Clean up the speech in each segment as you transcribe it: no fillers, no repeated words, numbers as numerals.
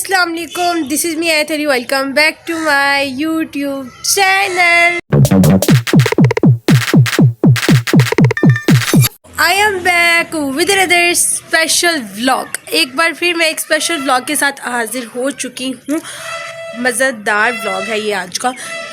अस्सलाम वालेकुम, this is me Aayatri. Welcome back to my YouTube channel. I am back with another special vlog. एक बार फिर मैं एक स्पेशल व्लॉग के साथ हाजिर हो चुकी हूँ। मज़ेदार व्लॉग है ये आज का,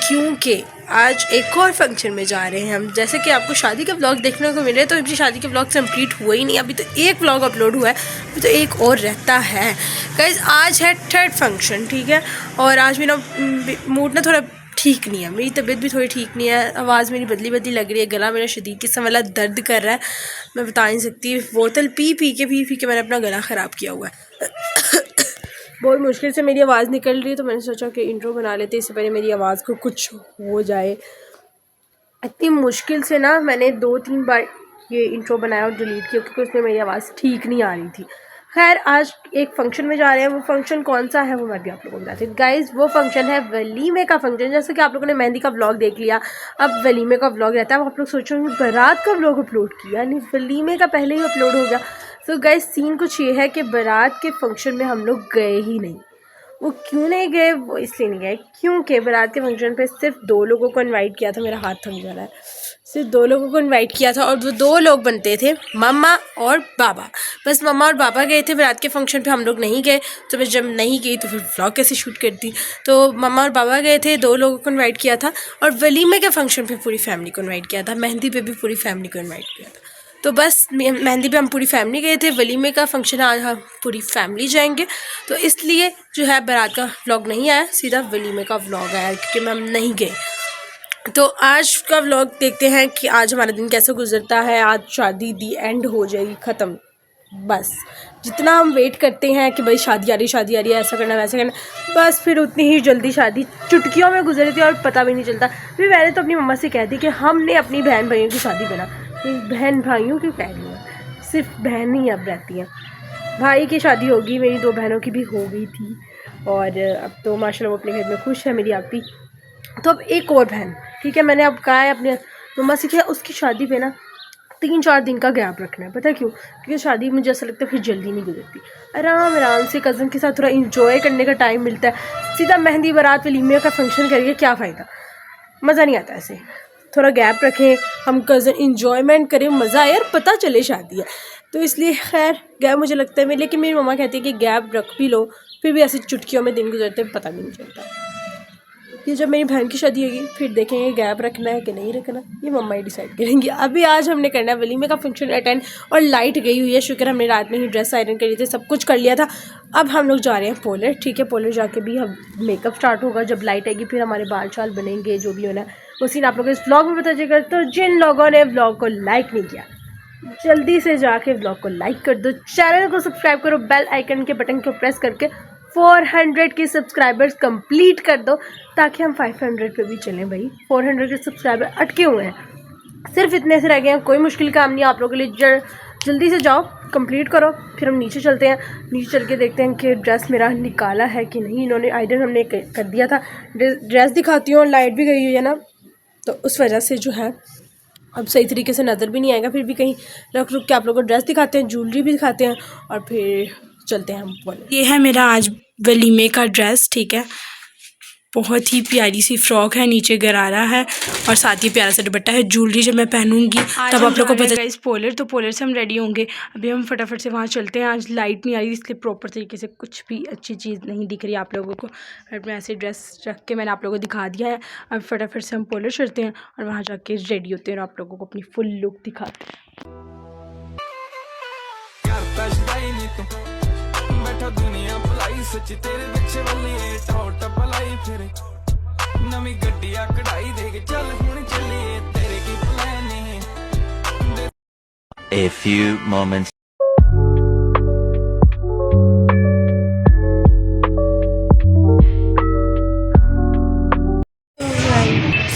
क्योंकि आज एक और फंक्शन में जा रहे हैं हम। जैसे कि आपको शादी का व्लॉग देखने को मिले, तो अभी शादी के व्लॉग कंप्लीट हुए ही नहीं, अभी तो एक व्लॉग अपलोड हुआ है, अभी तो एक और रहता है। गाइस आज है थर्ड फंक्शन, ठीक है। और आज मेरा मूड ना थोड़ा ठीक नहीं है, मेरी तबीयत भी थोड़ी ठीक नहीं है, आवाज़ मेरी बदली बदली लग रही है, गला मेरा शदीद किस्म वाला दर्द कर रहा है, मैं बता नहीं सकती। बोतल पी पी के मैंने अपना गला ख़राब किया हुआ है। बहुत मुश्किल से मेरी आवाज़ निकल रही है, तो मैंने सोचा कि इंट्रो बना लेते, इससे पहले मेरी आवाज़ को कुछ हो जाए। इतनी मुश्किल से ना मैंने 2-3 बार ये इंट्रो बनाया और डिलीट किया, क्योंकि उसमें मेरी आवाज़ ठीक नहीं आ रही थी। खैर आज एक फ़ंक्शन में जा रहे हैं, वो फ़ंक्शन कौन सा है वो मैं भी आप लोगों को बताती हूँ। गाइज़ वो फ़ंक्शन है वलीमे का फ़ंक्शन। जैसे कि आप लोगों ने मेहंदी का व्लॉग देख लिया, अब वलीमे का व्लॉग रहता है। आप लोग सोचोगे बारात का व्लॉग अपलोड किया, नहीं वलीमे का पहले ही अपलोड हो गया। तो गाइज़ सीन कुछ ये है कि बारात के फंक्शन में हम लोग गए ही नहीं। वो क्यों नहीं गए, वो इसलिए नहीं गए क्योंकि बारात के फंक्शन पे सिर्फ 2 लोगों को इनवाइट किया था। मेरा हाथ थक जा रहा है। सिर्फ 2 लोगों को इनवाइट किया था, और वो 2 लोग बनते थे मम्मा और बाबा। बस मम्मा और बाबा गए थे बारात के फंक्शन पे, हम लोग नहीं गए। तो मैं जब नहीं गई तो फिर व्लॉग कैसे शूट करती। तो मम्मा और बाबा गए थे, 2 लोगों को इन्वाइट किया था। और वलीमे के फंक्शन पर पूरी फैमिली को इन्वाइट किया था, मेहंदी पे भी पूरी फैमिली को इन्वाइट किया था। तो बस मेहंदी पे हम पूरी फैमिली गए थे, वलीमे का फंक्शन आज हम पूरी फैमिली जाएंगे। तो इसलिए जो है बारात का व्लॉग नहीं आया, सीधा वलीमे का व्लॉग आया, क्योंकि हम नहीं गए। तो आज का व्लॉग देखते हैं कि आज हमारा दिन कैसे गुजरता है। आज शादी दी एंड हो जाएगी, ख़त्म। बस जितना हम वेट करते हैं कि भाई शादी आ रही है, ऐसा करना वैसा करना, बस फिर उतनी ही जल्दी शादी चुटकियों में गुजरती है और पता भी नहीं चलता। फिर मैंने तो अपनी मम्मा से कह दी कि हमने अपनी बहन भाइयों की शादी बना। बहन भाइयों क्यों कह रही हैं, सिर्फ बहन ही अब रहती हैं। भाई की शादी होगी, मेरी 2 बहनों की भी हो गई थी, और अब तो माशाल्लाह वो अपने घर में खुश है, मेरी आपी। तो अब एक और बहन, ठीक है। मैंने अब कहा है अपने मम्मा से कि उसकी शादी पे ना 3-4 दिन का गैप रखना है। पता है क्यों? क्योंकि शादी मुझे ऐसा लगता है फिर जल्दी नहीं गुजरती। आराम से कज़न के साथ थोड़ा इंजॉय करने का टाइम मिलता है। सीधा मेहंदी बारात वलीमे का फंक्शन करके क्या फ़ायदा, मज़ा नहीं आता ऐसे। थोड़ा गैप रखें, हम कज़न इंजॉयमेंट करें, मज़ा आए और पता चले शादी है। तो इसलिए खैर गैप मुझे लगता है, लेकिन मेरी मम्मा कहती है कि गैप रख भी लो, फिर भी ऐसे चुटकियों में दिन गुजरते पता भी नहीं चलता। ये जब मेरी बहन की शादी होगी फिर देखेंगे गैप रखना है कि नहीं रखना, ये मम्मा ही डिसाइड करेंगी। अभी आज हमने करना है वलीमे का फंक्शन अटेंड, और लाइट गई हुई है, शुक्र हमने रात में ही ड्रेस आयरन करी थी, सब कुछ कर लिया था। अब हम लोग जा रहे हैं पोलर, ठीक है। पोलर जाके भी हम मेकअप स्टार्ट होगा, जब लाइट आएगी फिर हमारे बाल शाल बनेंगे, जो भी होना है वो सीन आप लोग इस व्लॉग में पता चलेगा। तो जिन लोगों ने व्लॉग को लाइक नहीं किया, जल्दी से जाके व्लॉग को लाइक कर दो, चैनल को सब्सक्राइब करो, बेल आइकन के बटन को प्रेस करके 400 के सब्सक्राइबर्स कंप्लीट कर दो, ताकि हम 500 पे भी चलें। भाई 400 के सब्सक्राइबर अटके हुए हैं, सिर्फ इतने से रह गए हैं। कोई मुश्किल काम नहीं है आप लोगों के लिए, जल्दी से जाओ कंप्लीट करो। फिर हम नीचे चलते हैं, नीचे चल के देखते हैं कि ड्रेस मेरा निकाला है कि नहीं। इन्होंने आइडन हमने कर दिया था। ड्रेस दिखाती हूँ, लाइट भी गई हुई है ना, तो उस वजह से जो है अब सही तरीके से नज़र भी नहीं आएगा। फिर भी कहीं रुक के आप लोगों को ड्रेस दिखाते हैं, ज्वेलरी भी दिखाते हैं, और फिर चलते हैं हम बोले। ये है मेरा आज वलीमे का ड्रेस, ठीक है। बहुत ही प्यारी सी फ्रॉक है, नीचे गरारा है, और साथ ही प्यारा सा दुपट्टा है। ज्वेलरी जब मैं पहनूंगी तब आप लोग को पता है। पोलर तो पोलर से हम रेडी होंगे, अभी हम फटाफट से वहाँ चलते हैं। आज लाइट नहीं आ रही, इसलिए प्रॉपर तरीके से कुछ भी अच्छी चीज़ नहीं दिख रही आप लोगों को। फिर मैं ऐसे ड्रेस रख के मैंने आप लोगों को दिखा दिया है। अब फटाफट से हम पोलर चलते हैं और वहाँ जाके रेडी होते हैं और आप लोगों को अपनी फुल लुक दिखाते हैं। दुनिया भलाई सच्ची तेरे पीछे वाली टॉट भलाई, फिर नवी गड्डिया कढ़ाई दे के चल हुण चलिए, तेरे की प्लान है। A few moments.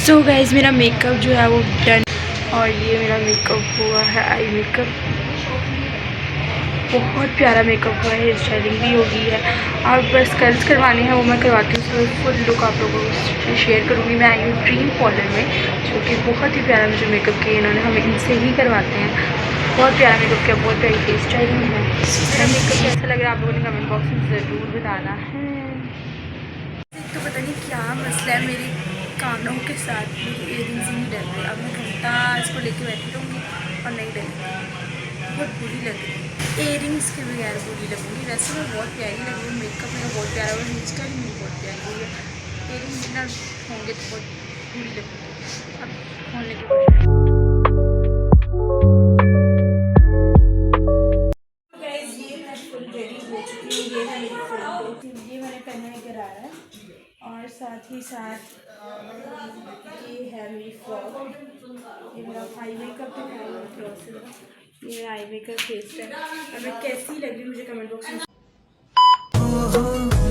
So guys मेरा मेकअप जो है वो डन, और ये मेरा मेकअप हुआ है आई मेकअप। बहुत प्यारा मेकअप हुआ है, हेयर स्टाइलिंग भी हो गई है। और बस कर्ल्स करवाने हैं, वो मैं करवाती हूँ। तो फुल लुक आप लोगों को शेयर करूँगी। मैं आई हूँ ड्रीम पार्लर में, जो कि बहुत ही प्यारा मुझे मेकअप किया इन्होंने, हमें इनसे ही करवाते हैं। बहुत प्यारा मेकअप किया, बहुत प्यारी हेयर स्टाइलिंग है। मेरा मेकअप कैसा लग रहा है आप लोगों ने कमेंट बॉक्स में ज़रूर बताना है। तो पता नहीं क्या मसला है मेरे कानों के साथ, मेरी इयरिंग्स ही नहीं डल रही। अब मैं घंटा इसको लेके बैठी रहूँगी और नहीं डलेगी, बहुत बुरी लग रही है। इयरिंग्स के बगैर बुरी लगूँगी। वैसे मैं बहुत प्यारी लग रही हूँ, मेकअप मेरा बहुत प्यारा हुआ, हेयर स्टाइल मेरी बहुत प्यारी हुई है। इयरिंग्स बिना होंगे तो बहुत बुरी लगूँगी। अब खोलने की कोशिश। ये मैंने पहना है गरारा, और साथ ही साथ ये है मेरी फ्रॉक। ये मेरा आई मेकअप है, ये मेरा आई मेकअप फेस है। और मैं कैसी लग रही हूँ मुझे कमेंट बॉक्स में।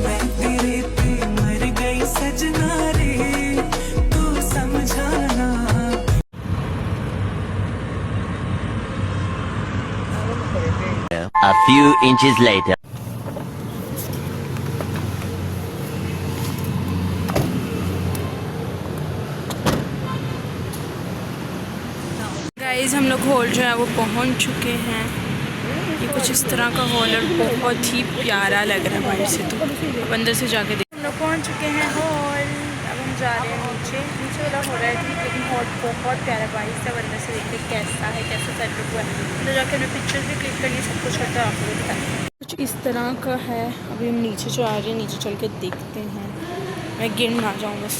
मैं तेरे पे मर गई सजना रे, तू समझाना। A few inches later. Guys हम लोग हॉल जो है वो पहुंच चुके हैं। ये कुछ इस तरह का हॉल और बहुत ही प्यारा लग रहा है बाहर से, तो अब अंदर से जाके देख। हम लोग पहुंच चुके हैं हॉल। अब हम जा रहे हैं नीचे। नीचे वाला हो रहा है ठीक, लेकिन हॉल बहुत प्यारा बाहर से। अब अंदर से देखते कैसा है, कैसा सेटअप हुआ है। अंदर जाके हमें पिक्चर्स भी क्लिक करनी, सब कुछ करता है आप लोगों को बताएं। कुछ इस तरह का है। अभी हम नीचे जा रहे हैं, नीचे चल के देखते हैं। मैं गिर ना जाऊँ बस।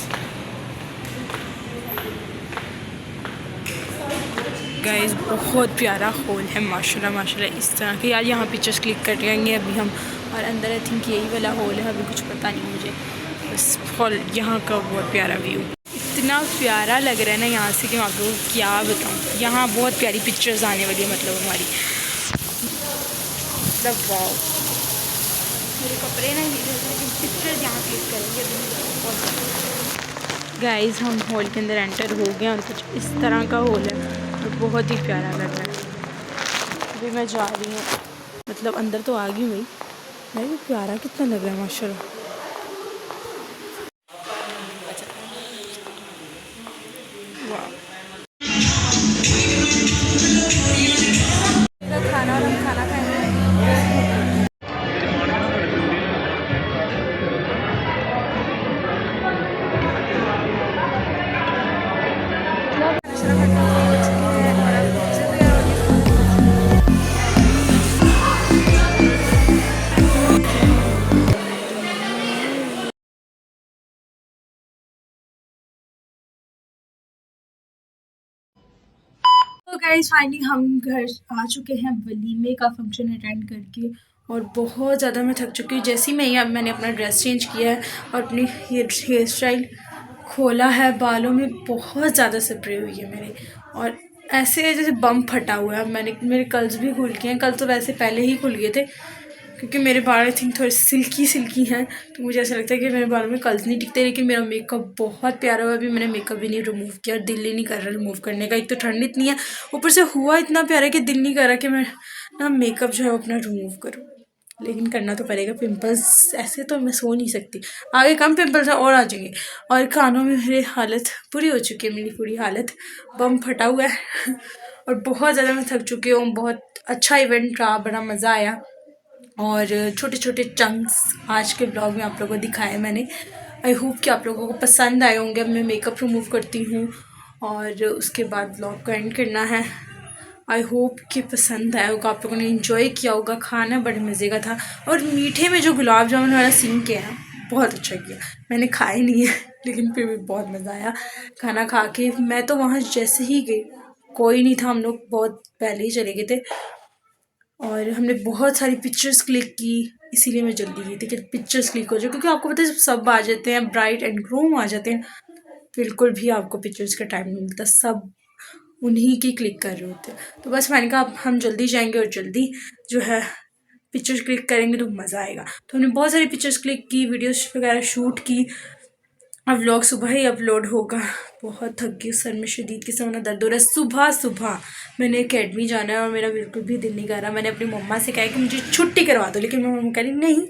गाइस बहुत प्यारा हॉल है, माशाल्लाह माशाल्लाह। इस तरह के यार यहाँ पिक्चर्स क्लिक कर लेंगे अभी हम। और अंदर आई थिंक यही वाला हॉल है, अभी कुछ पता नहीं मुझे। बस हॉल यहाँ का बहुत प्यारा व्यू, इतना प्यारा लग रहा है ना यहाँ से कि मैं आपको क्या बताऊँ। यहाँ बहुत प्यारी पिक्चर्स आने वाली है, मतलब हमारी, मतलब वाओ। मेरे कपड़े ना लेकिन पिक्चर्स यहाँ क्लिक करेंगे अभी। गाइस हम हॉल के अंदर एंटर हो गए और कुछ इस तरह का हॉल है और बहुत ही प्यारा लग रहा है। अभी मैं जा रही हूँ, मतलब अंदर तो आ गई हुई। नहीं प्यारा कितना लग रहा है माशाल्लाह। वाह खाना, और हम खाना खाएंगे। तो गाइस फाइनली हम घर आ चुके हैं वलीमे का फंक्शन अटेंड करके, और बहुत ज़्यादा मैं थक चुकी हूँ। जैसे ही मैंने अपना ड्रेस चेंज किया है और अपनी हेयर स्टाइल खोला है, बालों में बहुत ज़्यादा स्प्रे हुई है मेरे, और ऐसे जैसे बम फटा हुआ है। मेरे कर्ल्स भी खुल गए हैं। कल तो वैसे पहले ही खुल गए थे, क्योंकि मेरे बाल आई थिंक थोड़े सिल्की हैं, तो मुझे ऐसा लगता है कि मेरे बालों में कर्ल्स नहीं टिकते। लेकिन मेरा मेकअप बहुत प्यारा हुआ। अभी मैंने मेकअप भी नहीं रिमूव किया और दिल ही नहीं कर रहा रिमूव करने का। एक तो ठंड इतनी है, ऊपर से हुआ इतना प्यारा कि दिल नहीं कर रहा कि मैं ना मेकअप जो है वो अपना रिमूव करूँ, लेकिन करना तो पड़ेगा। पिंपल्स ऐसे तो मैं सो नहीं सकती, आगे कम पिंपल्स और आ जाएंगे। और कानों में मेरी हालत बुरी हो चुकी है, मेरी पूरी हालत बम फटा हुआ है और बहुत ज़्यादा मैं थक चुकी हूँ। बहुत अच्छा इवेंट रहा, बड़ा मज़ा आया। और छोटे छोटे चंक्स आज के ब्लॉग में आप लोगों को दिखाए मैंने। आई होप कि आप लोगों को पसंद आए होंगे। अब मैं मेकअप रिमूव करती हूँ और उसके बाद ब्लॉग का एंड करना है। आई होप कि पसंद आया होगा, आप लोगों ने इन्जॉय किया होगा। खाना बड़े मज़े का था, और मीठे में जो गुलाब जामुन वाला सीन किया है बहुत अच्छा किया। मैंने खाए नहीं है लेकिन फिर भी बहुत मज़ा आया खाना खा के। मैं तो वहाँ जैसे ही गई कोई नहीं था, हम लोग बहुत पहले ही चले गए थे, और हमने बहुत सारी पिक्चर्स क्लिक की। इसीलिए मैं जल्दी गई थी कि पिक्चर्स क्लिक हो जाए, क्योंकि आपको पता है जब सब आ जाते हैं, ब्राइट एंड ग्रूम आ जाते हैं, बिल्कुल भी आपको पिक्चर्स का टाइम नहीं मिलता, सब उन्हीं की क्लिक कर रहे होते हैं। तो बस मैंने कहा अब हम जल्दी जाएंगे और जल्दी जो है पिक्चर्स क्लिक करेंगे तो मज़ा आएगा। तो हमने बहुत सारी पिक्चर्स क्लिक की, वीडियोस वगैरह शूट की। अब व्लॉग सुबह ही अपलोड होगा, बहुत थक गई, सर में शदीद किस्म का दर्द हो रहा है। सुबह सुबह मैंने एकेडमी जाना है और मेरा बिल्कुल भी दिल नहीं कर रहा। मैंने अपनी मम्मा से कहा कि मुझे छुट्टी करवा दो, लेकिन मेरी मम्मा कह रही नहीं,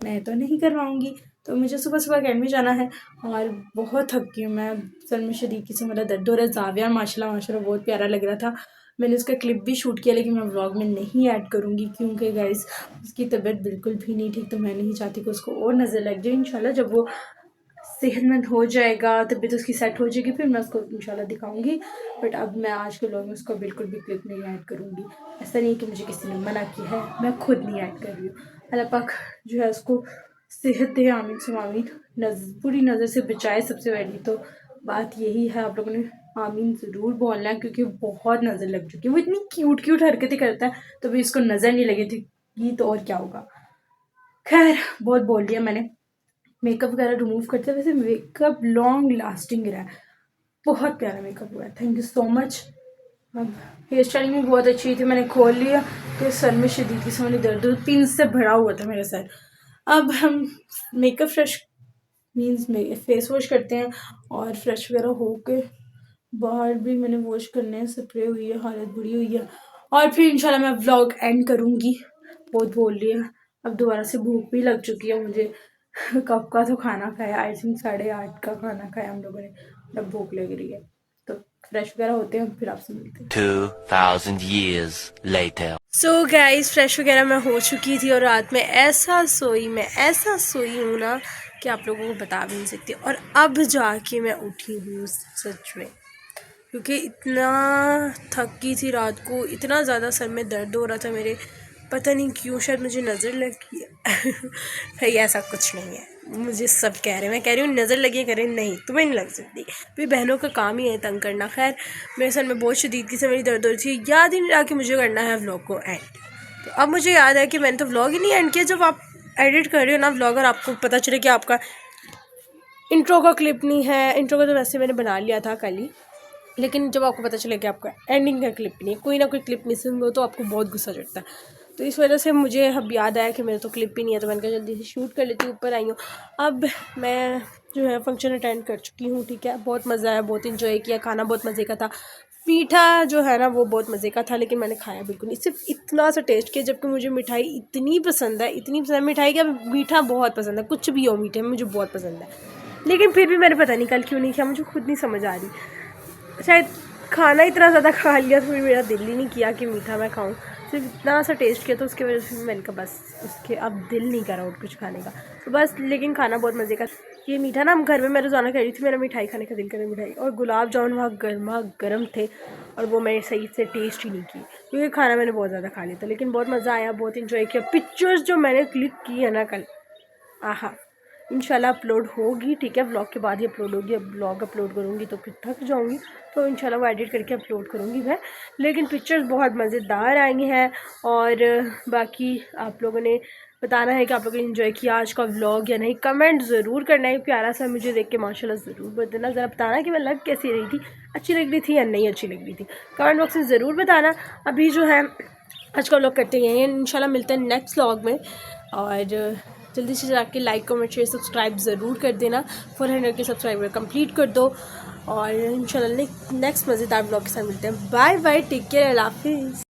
मैं तो नहीं करवाऊँगी। तो मुझे सुबह सुबह एकेडमी जाना है और बहुत थक गई हूँ मैं। सर में शदीद किस्म का दर्द हो रहा है। जाविया माशाल्लाह बहुत प्यारा लग रहा था। मैंने उसका क्लिप भी शूट किया, लेकिन मैं व्लॉग में नहीं ऐड करूँगी क्योंकि गाइस उसकी तबीयत बिल्कुल भी नहीं ठीक, तो मैं नहीं चाहती कि उसको और नज़र लग जाए। इंशाल्लाह जब वो सेहतमंद हो जाएगा, तबीयत उसकी सेट हो जाएगी, फिर मैं उसको इंशाल्लाह दिखाऊंगी। बट अब मैं आज के व्लॉग में उसको बिल्कुल भी क्लिप नहीं ऐड करूँगी। ऐसा नहीं कि मुझे किसी ने मना किया है, मैं खुद नहीं ऐड कर रही हूँ। अल्लाह पाक जो है उसको सेहत दे, आमीन सुम आमीन, बुरी नज़र से बचाए। सबसे पहली तो बात यही है, आप लोगों ने आमीन ज़रूर बोलना है क्योंकि बहुत नज़र लग चुकी है। वो इतनी क्यूट क्यूट हरकतें करता है, तो भी इसको नज़र नहीं लगी थी तो और क्या होगा। खैर बहुत बोल दिया मैंने। मेकअप वगैरह रिमूव करते हैं। वैसे मेकअप लॉन्ग लास्टिंग रहा है, बहुत प्यारा मेकअप हुआ है, थैंक यू सो मच। अब हेयर स्टाइलिंग भी बहुत अच्छी थी, मैंने खोल लिया तो सर में शदीद किस्म की दर्द, पिन से भरा हुआ था मेरा सर। अब हम makeup fresh means face wash करते हैं और फ्रेश वगैरह होके बाहर भी मैंने वॉश करने हैं। स्प्रे हुई है, हालत बुरी हुई है। और फिर इंशाल्लाह मैं व्लॉग एंड करूँगी। बहुत बोल रही है, अब दोबारा से भूख भी लग चुकी है मुझे। कब का तो खाना खाया, आई थिंक 8:30 का खाना खाया हम लोगों ने। अब भूख लग रही है तो फ्रेश वगैरह होते हैं, फिर आपसे मिलते हैं 2000 years later. So guys fresh वगैरह मैं हो चुकी थी और रात में ऐसा सोई हूँ ना कि आप लोगों को बता भी नहीं सकती। और अब जाके मैं उठी हूँ सच में, क्योंकि इतना थकी थी रात को, इतना ज़्यादा सर में दर्द हो रहा था मेरे, पता नहीं क्यों, शायद मुझे नज़र लगी है। भाई ऐसा कुछ नहीं है, मुझे सब कह रहे हैं, मैं कह रही हूँ नज़र लगी, कह रहे नहीं तुम्हें नहीं लग सकती, भाई बहनों का काम ही है तंग करना। खैर मेरे सर में बहुत शदीद की से मेरी दर्द हो रही थी, याद ही नहीं रहा कि मुझे करना है व्लॉग को एंड। तो अब मुझे याद है कि मैंने तो व्लॉग ही नहीं एंड किया। जब आप एडिट कर रहे हो ना व्लॉग और आपको पता चले कि आपका इंट्रो का क्लिप नहीं है, इंट्रो का तो वैसे मैंने बना लिया था कल ही, लेकिन जब आपको पता चले कि आपका एंडिंग का क्लिप नहीं है, कोई ना कोई क्लिप मिसिंग हो, तो आपको बहुत गुस्सा चढ़ता है। तो इस वजह से मुझे अब याद आया कि मेरे तो क्लिप ही नहीं है, तो मैंने कहा जल्दी से शूट कर लेती हूँ। ऊपर आई हूँ, अब मैं जो है फंक्शन अटेंड कर चुकी हूँ, ठीक है। बहुत मज़ा आया, बहुत इन्जॉय किया, खाना बहुत मज़े का था। मीठा जो है ना वो बहुत मज़े का था, लेकिन मैंने खाया बिल्कुल नहीं, सिर्फ इतना सा टेस्ट किया। जबकि मुझे मिठाई इतनी पसंद है, इतनी पसंद मिठाई, क्या मीठा बहुत पसंद है, कुछ भी हो मीठे में मुझे बहुत पसंद है, लेकिन फिर भी मैंने पता नहीं कल क्यों नहीं किया, मुझे खुद नहीं समझ आ रही। शायद खाना इतना ज़्यादा खा लिया तो मेरा दिल ही नहीं किया कि मीठा मैं खाऊं, सिर्फ इतना सा टेस्ट किया, तो उसकी वजह से मैंने कहा बस उसके अब दिल नहीं करा और कुछ खाने का, तो बस। लेकिन खाना बहुत मज़े का। ये मीठा ना हम घर में मैं रोज़ाना कह रही थी, मेरा मिठाई खाने का दिल करे मिठाई, और गुलाब जामुन वहाँ गर्मा गर्म थे और वो मैंने सही से टेस्ट ही नहीं की, क्योंकि खाना मैंने बहुत ज़्यादा खा लिया था। लेकिन बहुत मज़ा आया, बहुत इन्जॉय किया। पिक्चर्स जो मैंने क्लिक की है ना कल, आहा, इंशाल्लाह अपलोड होगी, ठीक है। व्लॉग के बाद ही अपलोड होगी। अब व्लॉग अपलोड करूँगी तो फिर थक जाऊँगी, तो इंशाल्लाह वो एडिट करके अपलोड करूँगी मैं। लेकिन पिक्चर्स बहुत मज़ेदार आई हैं। और बाकी आप लोगों ने बताना है कि आप लोगों ने इन्जॉय किया आज का व्लॉग या नहीं। कमेंट ज़रूर करना है, प्यारा सा मुझे देख के माशाल्लाह ज़रूर बताना। ज़रा बताना कि मैं लग कैसी रही थी, अच्छी लग रही थी या नहीं अच्छी लग रही थी, कमेंट बॉक्स में ज़रूर बताना। अभी जो है आज का व्लॉग करते हैं, इंशाल्लाह मिलते हैं नेक्स्ट व्लॉग में। और जल्दी से जाके लाइक कमेंट शेयर सब्सक्राइब ज़रूर कर देना। 400 के सब्सक्राइबर कंप्लीट कर दो और इंशाल्लाह नेक्स्ट मज़ेदार ब्लॉग के साथ मिलते हैं। बाय बाय, टेक केयर, अल्लाह हाफिज़।